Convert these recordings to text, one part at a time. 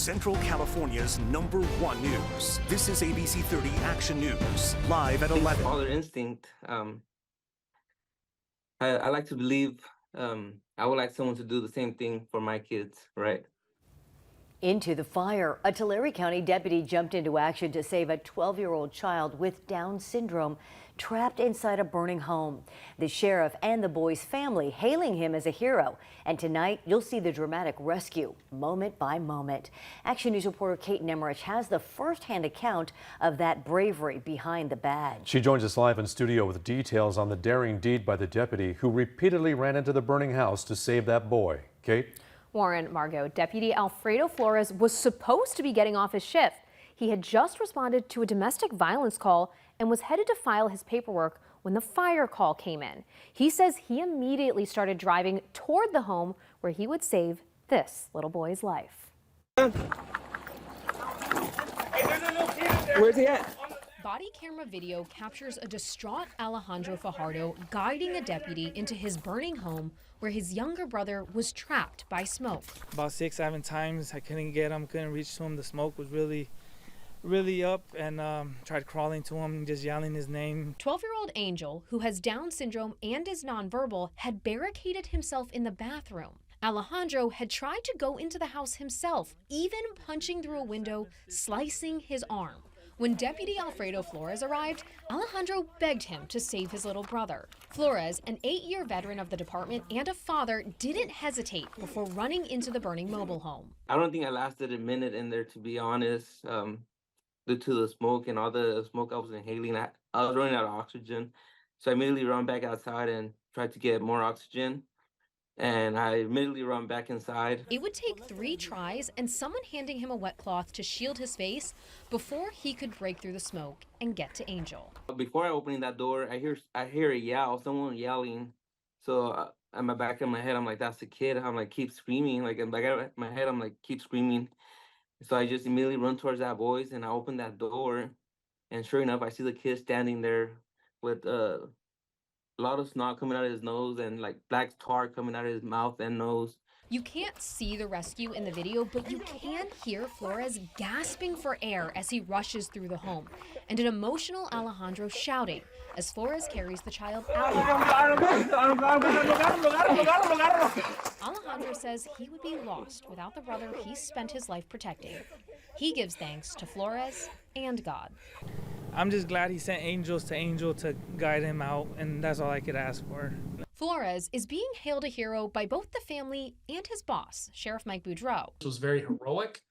Central California's #1 news. This is ABC 30 Action News, live at 11. Father instinct. I like to believe I would like someone to do the same thing for my kids, right? Into the fire. A Tulare County deputy jumped into action to save a 12-year-old child with Down syndrome trapped inside a burning home. The sheriff and the boy's family hailing him as a hero. And tonight, you'll see the dramatic rescue, moment by moment. Action News reporter Kate Nemrich has the first-hand account of that bravery behind the badge. She joins us live in studio with details on the daring deed by the deputy who repeatedly ran into the burning house to save that boy. Kate? Warren, Margot, Deputy Alfredo Flores was supposed to be getting off his shift. He had just responded to a domestic violence call and was headed to file his paperwork when the fire call came in. He says he immediately started driving toward the home where he would save this little boy's life. Where's he at? Body camera video captures a distraught Alejandro Fajardo guiding a deputy into his burning home where his younger brother was trapped by smoke. About 6-7 times I couldn't get him, couldn't reach to him. The smoke was really up, and tried crawling to him, just yelling his name. 12-year-old Angel, who has Down syndrome and is nonverbal, had barricaded himself in the bathroom. Alejandro had tried to go into the house himself, even punching through a window, slicing his arm. When Deputy Alfredo Flores arrived, Alejandro begged him to save his little brother. Flores, an 8-year veteran of the department and a father, didn't hesitate before running into the burning mobile home. I don't think I lasted a minute in there, to be honest, due to the smoke and all the smoke I was inhaling. I was running out of oxygen, so I immediately ran back outside and tried to get more oxygen. And I immediately run back inside. It would take 3 tries and someone handing him a wet cloth to shield his face before he could break through the smoke and get to Angel. Before I open that door, I hear a yell, someone yelling. So at my back of my head, I'm like, that's the kid. I'm like, keep screaming. Like in the back of my head, I'm like, keep screaming. So I just immediately run towards that voice and I open that door. And sure enough, I see the kid standing there with a lot of snot coming out of his nose and like black tar coming out of his mouth and nose. You can't see the rescue in the video, but you can hear Flores gasping for air as he rushes through the home, and an emotional Alejandro shouting as Flores carries the child out. Alejandro says he would be lost without the brother he spent his life protecting. He gives thanks to Flores and God. I'm just glad he sent angels to Angel to guide him out, and that's all I could ask for. Flores is being hailed a hero by both the family and his boss, Sheriff Mike Boudreau. It was very heroic.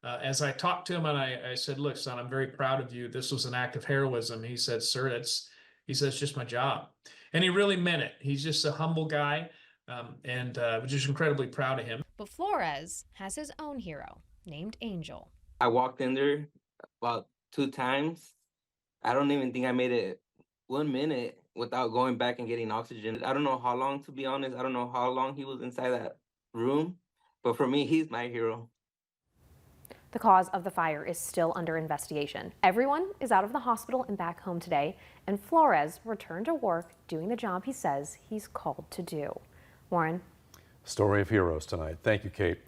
As I talked to him and I said, look, son, I'm very proud of you. This was an act of heroism. He said, sir, it's just my job. And he really meant it. He's just a humble guy, and we're just incredibly proud of him. But Flores has his own hero named Angel. I walked in there about 2 times. I don't even think I made it 1 minute without going back and getting oxygen. I don't know how long, to be honest. I don't know how long he was inside that room. But for me, he's my hero. The cause of the fire is still under investigation. Everyone is out of the hospital and back home today, and Flores returned to work doing the job he says he's called to do. Warren? Story of heroes tonight. Thank you, Kate.